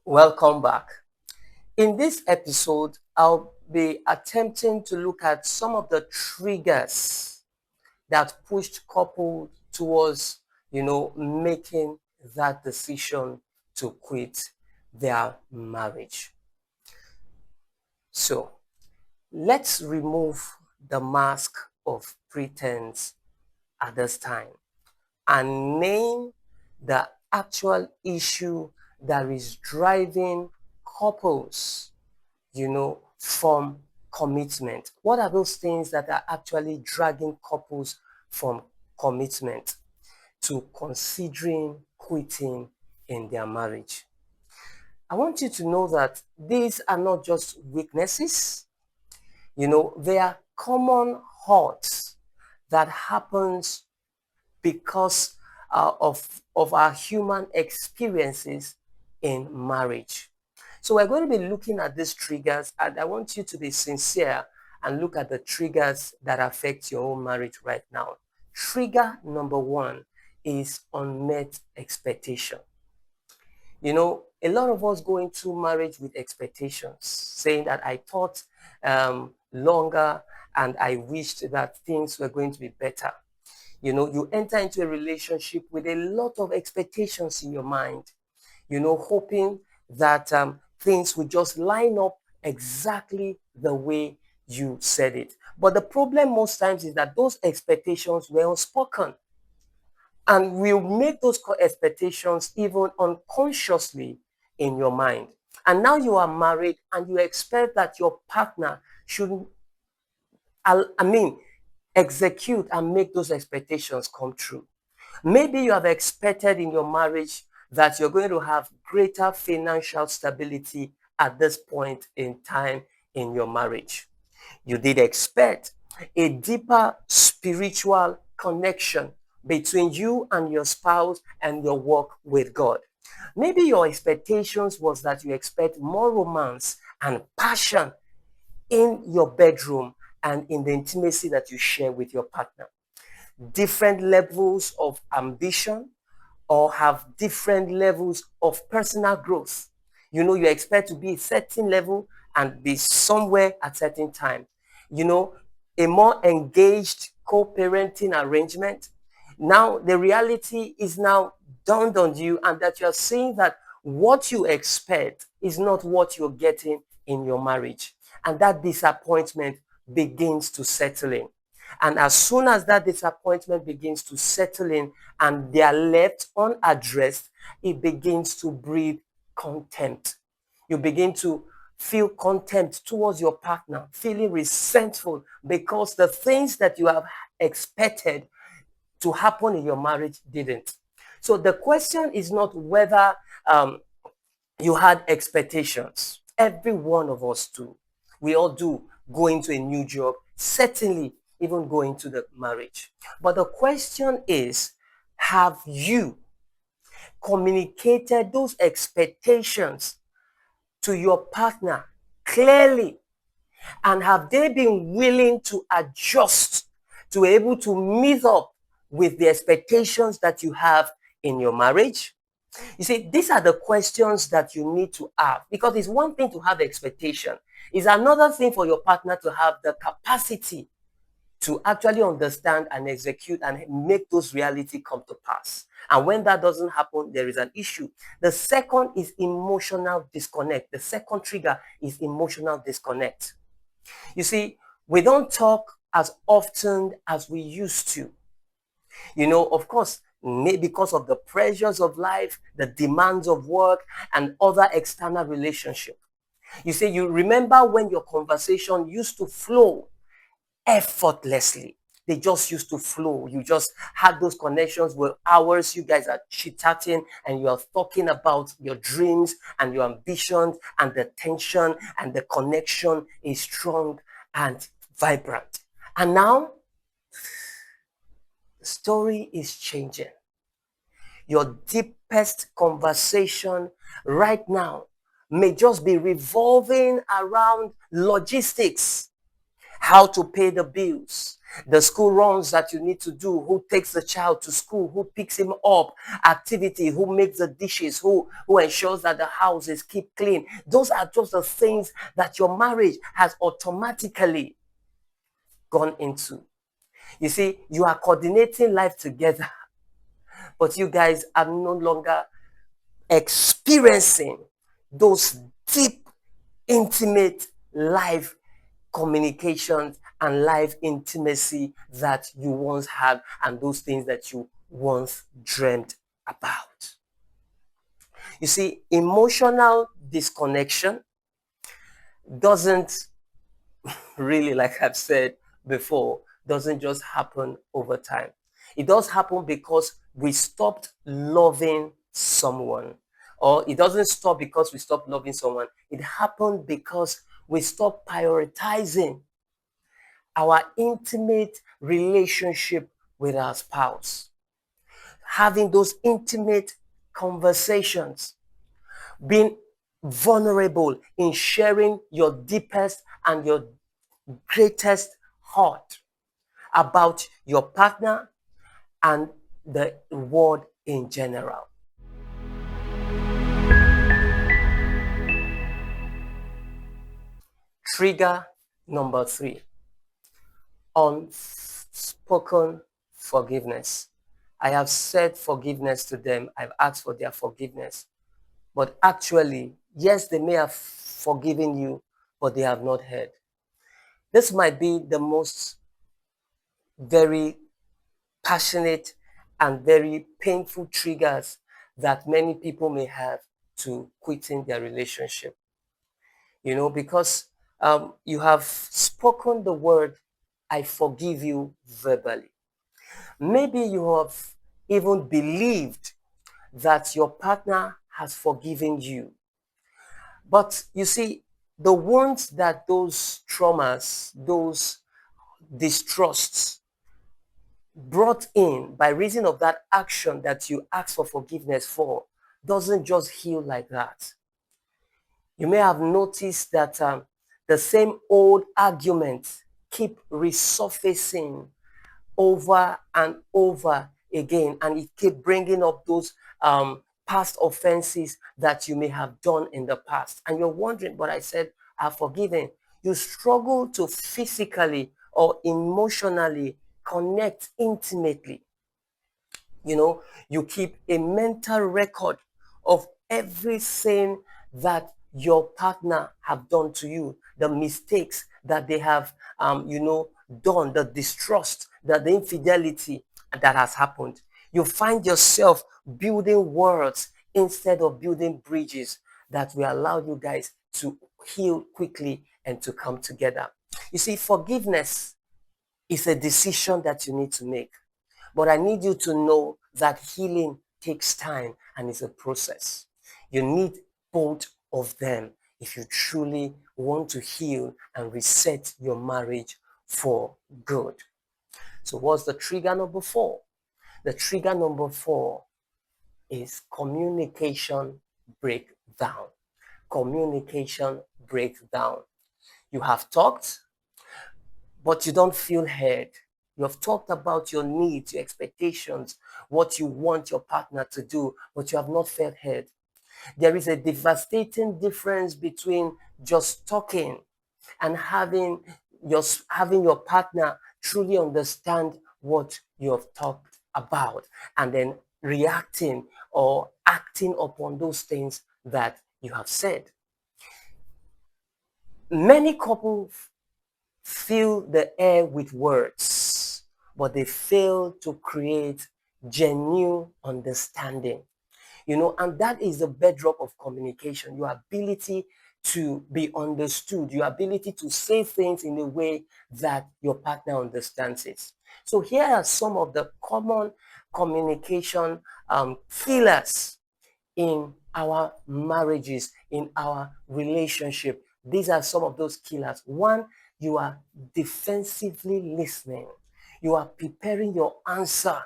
Welcome back. In this episode, I'll be attempting to look at some of the triggers that pushed couples towards, making that decision to quit their marriage. So, let's remove the mask of pretense at this time and name the actual issue that is driving couples, from commitment. What are those things that are actually dragging couples from commitment to considering quitting in their marriage? I want you to know that these are not just weaknesses, they are common hurts that happens because of our human experiences in marriage. So we're going to be looking at these triggers, and I want you to be sincere and look at the triggers that affect your own marriage right now. Trigger number one is unmet expectation. A lot of us go into marriage with expectations, saying that I thought longer and I wished that things were going to be better. You enter into a relationship with a lot of expectations in your mind, hoping that things will just line up exactly the way you said it. But the problem most times is that those expectations were unspoken. And we'll make those expectations even unconsciously in your mind. And now you are married and you expect that your partner should, execute and make those expectations come true. Maybe you have expected in your marriage that you're going to have greater financial stability at this point in time in your marriage. You did expect a deeper spiritual connection between you and your spouse and your walk with God. Maybe your expectations was that you expect more romance and passion in your bedroom and in the intimacy that you share with your partner. Different levels of ambition or have different levels of personal growth. You expect to be a certain level and be somewhere at certain time. A more engaged co-parenting arrangement. Now, the reality is now dawned on you, and that you're seeing that what you expect is not what you're getting in your marriage. And that disappointment begins to settle in. And as soon as that disappointment begins to settle in and they are left unaddressed, it begins to breed contempt. You begin to feel contempt towards your partner, feeling resentful because the things that you have expected to happen in your marriage didn't. So the question is not whether you had expectations. Every one of us do. We all do, go into a new job, certainly even go into the marriage. But the question is, have you communicated those expectations to your partner clearly? And have they been willing to adjust to be able to meet up with the expectations that you have in your marriage? You see, these are the questions that you need to have, because it's one thing to have expectation. It's another thing for your partner to have the capacity to actually understand and execute and make those reality come to pass. And when that doesn't happen, there is an issue. The second is emotional disconnect. The second trigger is emotional disconnect. You see, we don't talk as often as we used to. Of course, because of the pressures of life, the demands of work, and other external relationships. You say you remember when your conversation used to flow effortlessly. They just used to flow. You just had those connections where hours you guys are chit-chatting and you are talking about your dreams and your ambitions, and the tension and the connection is strong and vibrant. And now the story is changing. Your deepest conversation right now may just be revolving around logistics, how to pay the bills, The school runs that you need to do, who takes the child to school, who picks him up, activity, who makes the dishes, who ensures that the house is kept clean. Those are just the things that your marriage has automatically gone into. You see, you are coordinating life together, but you guys are no longer experiencing those deep, intimate life communications and life intimacy that you once had, and those things that you once dreamed about. You see, emotional disconnection doesn't really, like I've said before, doesn't just happen over time. It does happen because we stopped loving someone. Or it doesn't stop because we stopped loving someone. It happened because we stopped prioritizing our intimate relationship with our spouse. Having those intimate conversations, being vulnerable in sharing your deepest and your greatest heart about your partner and the world in general. Trigger number 3, unspoken forgiveness. I have said forgiveness to them, I've asked for their forgiveness, but actually, yes, they may have forgiven you, but they have not heard. This might be the most very passionate and very painful triggers that many people may have to quitting their relationship. Because you have spoken the word, I forgive you verbally. Maybe you have even believed that your partner has forgiven you. But you see, the wounds that those traumas, those distrusts brought in by reason of that action that you ask for forgiveness for doesn't just heal like that. You may have noticed that the same old arguments keep resurfacing over and over again, and it keep bringing up those past offenses that you may have done in the past. And you're wondering, but I said, I've forgiven. You struggle to physically or emotionally connect intimately. You keep a mental record of everything that your partner have done to you, the mistakes that they have done, the distrust, the infidelity that has happened. You find yourself building worlds instead of building bridges that will allow you guys to heal quickly and to come together. You see, forgiveness is a decision that you need to make. But I need you to know that healing takes time and is a process. You need both of them if you truly want to heal and reset your marriage for good. So what's the trigger number 4? The trigger number 4 is communication breakdown. Communication breakdown. You have talked, but you don't feel heard. You have talked about your needs, your expectations, what you want your partner to do, but you have not felt heard. There is a devastating difference between just talking and having your partner truly understand what you have talked about and then reacting or acting upon those things that you have said. Many couples fill the air with words, but they fail to create genuine understanding. And that is the bedrock of communication, your ability to be understood, your ability to say things in a way that your partner understands it. So here are some of the common communication killers in our marriages, in our relationship. These are some of those killers. One, you are defensively listening. You are preparing your answer.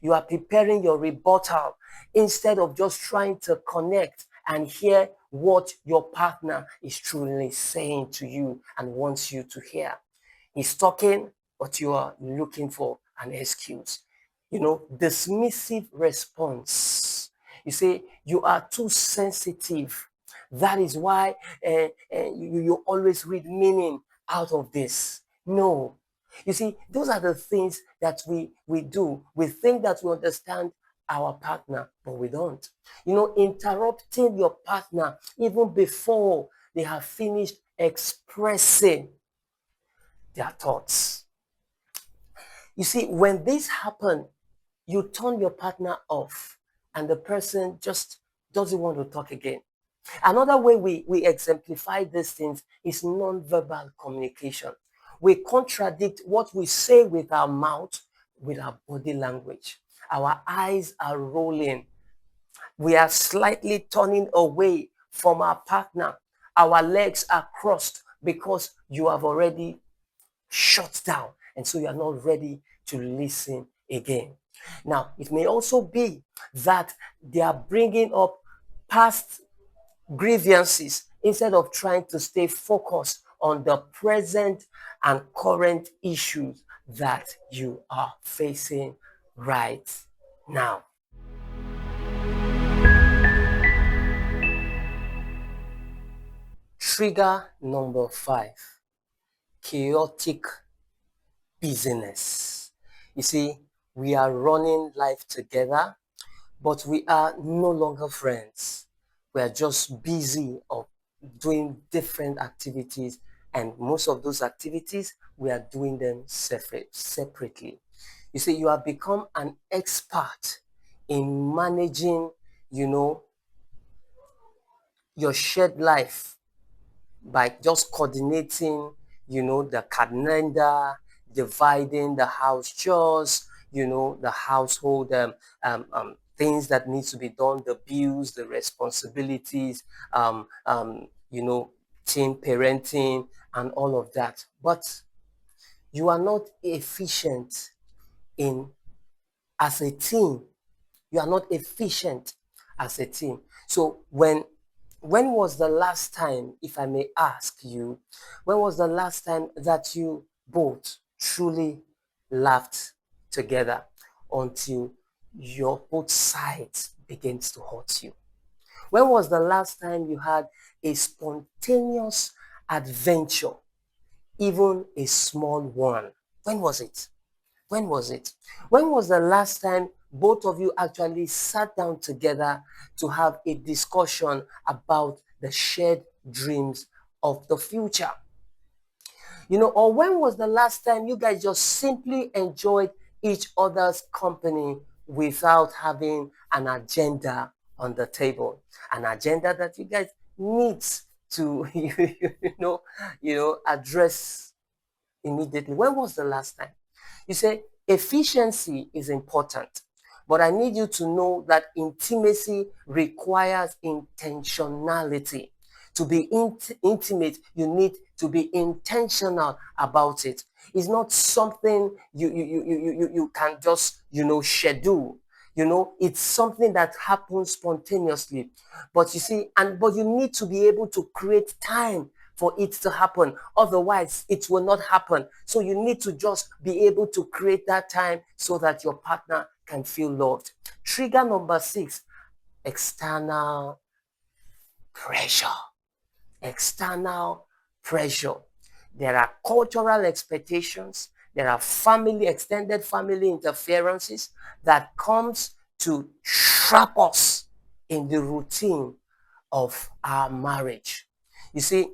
You are preparing your rebuttal instead of just trying to connect and hear what your partner is truly saying to you and wants you to hear. He's talking, but you are looking for an excuse. Dismissive response. You say you are too sensitive. That is why you always read meaning out of this. No. You see, those are the things that we do. We think that we understand our partner, but we don't. Interrupting your partner even before they have finished expressing their thoughts. You see, when this happens, you turn your partner off and the person just doesn't want to talk again. Another way we exemplify these things is non-verbal communication. We contradict what we say with our mouth with our body language. Our eyes are rolling. We are slightly turning away from our partner. Our legs are crossed because you have already shut down. And so you are not ready to listen again. Now, it may also be that they are bringing up past grievances instead of trying to stay focused on the present and current issues that you are facing right now. Trigger number 5, chaotic business. You see, we are running life together, but we are no longer friends. We are just busy of doing different activities, and most of those activities we are doing them separately. You see, you have become an expert in managing, your shared life by just coordinating, the calendar, dividing the house chores, the household things that need to be done, the bills, the responsibilities, teen parenting and all of that. But you are not efficient in as a team. You are not efficient as a team. So when was the last time, if I may ask you, when was the last time that you both truly laughed together until your both sides begins to hurt you? When was the last time you had a spontaneous adventure, even a small one? When was it? When was it? When was the last time both of you actually sat down together to have a discussion about the shared dreams of the future? Or when was the last time you guys just simply enjoyed each other's company without having an agenda on the table? An agenda that you guys need to, address immediately. When was the last time? You say efficiency is important, but I need you to know that intimacy requires intentionality. To be intimate, you need to be intentional about it. It's not something you can just, schedule. It's something that happens spontaneously. But you see, but you need to be able to create time for it to happen. Otherwise, it will not happen. So you need to just be able to create that time so that your partner can feel loved. Trigger number 6, external pressure. External pressure. There are cultural expectations. There are extended family interferences that comes to trap us in the routine of our marriage. You see,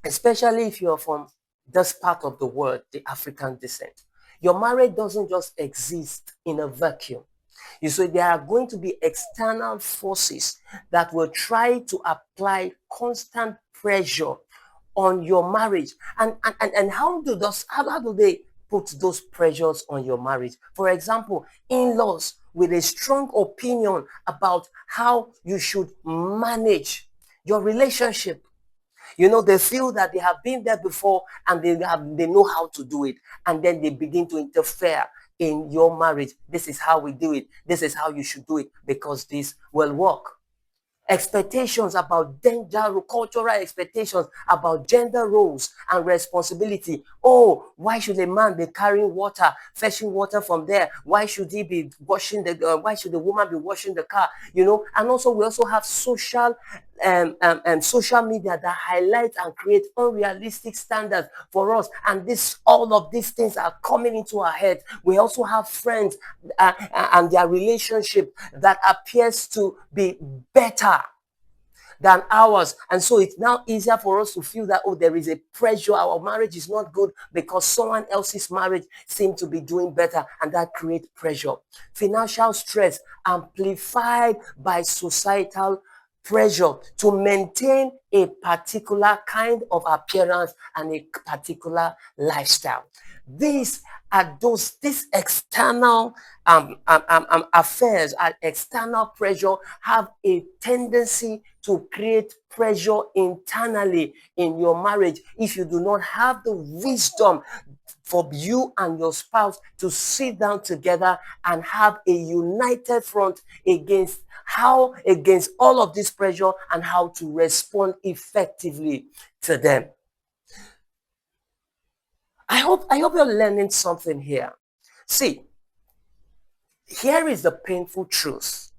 especially if you're from this part of the world, the African descent, your marriage doesn't just exist in a vacuum. You see, there are going to be external forces that will try to apply constant pressure on your marriage. And how do they put those pressures on your marriage? For example, in-laws with a strong opinion about how you should manage your relationship. They feel that they have been there before and they know how to do it. And then they begin to interfere in your marriage. This is how we do it. This is how you should do it because this will work. expectations about gender, cultural expectations about gender roles and responsibility. Oh, why should a man be carrying water, fetching water from there? Why should he be washing the? Why should the woman be washing the car? You know, and also we also have social media that highlight and create unrealistic standards for us. And this, all of these things are coming into our head. We also have friends and their relationship that appears to be better than ours. And so it's now easier for us to feel that, oh, there is a pressure. Our marriage is not good because someone else's marriage seems to be doing better. And that creates pressure. Financial stress amplified by societal pressure to maintain a particular kind of appearance and a particular lifestyle. These are these external affairs and external pressure have a tendency to create pressure internally in your marriage if you do not have the wisdom for you and your spouse to sit down together and have a united front against all of this pressure and how to respond effectively to them. I hope you're learning something here. See, here is the painful truth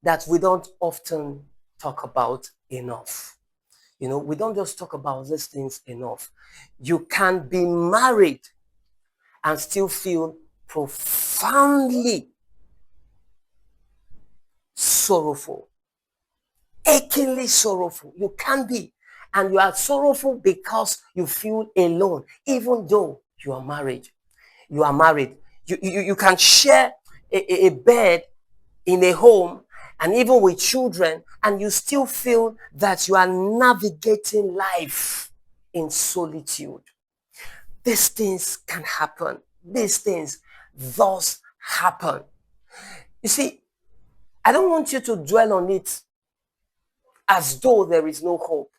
that we don't often talk about enough. You know, we don't just talk about these things enough. You can be married and still feel profoundly sorrowful, achingly sorrowful. You can be. And you are sorrowful because you feel alone, even though you are married. You are married. You can share a bed in a home and even with children, and you still feel that you are navigating life in solitude. These things can happen. These things thus happen. You see, I don't want you to dwell on it as though there is no hope.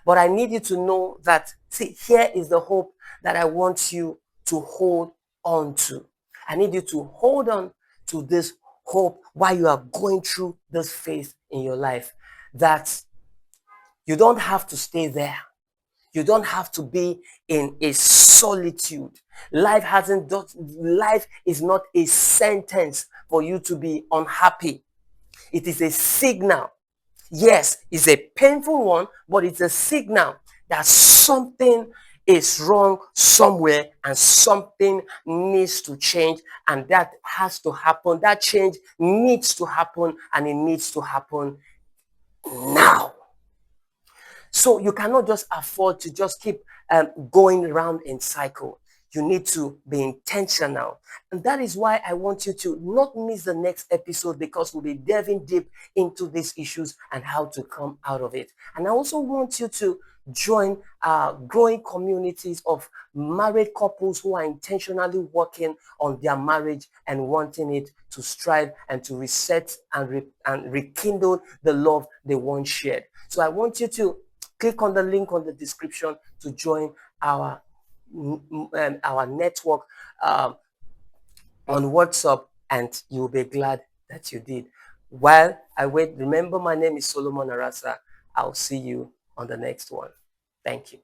But I need you to know that, see, here is the hope that I want you to hold on to. I need you to hold on to this hope while you are going through this phase in your life. That you don't have to stay there. You don't have to be in a solitude. Life is not a sentence for you to be unhappy. It is a signal. Yes, it's a painful one, but it's a signal that something is wrong somewhere and something needs to change, and that has to happen. That change needs to happen, and it needs to happen now. So you cannot just afford to just keep going around in cycle. You need to be intentional. And that is why I want you to not miss the next episode, because we'll be delving deep into these issues and how to come out of it. And I also want you to join growing communities of married couples who are intentionally working on their marriage and wanting it to strive and to reset and rekindle the love they once shared. So I want you to click on the link on the description to join our network on WhatsApp, and you'll be glad that you did. While I wait, remember, my name is Solomon Arasa. I'll see you on the next one. Thank you.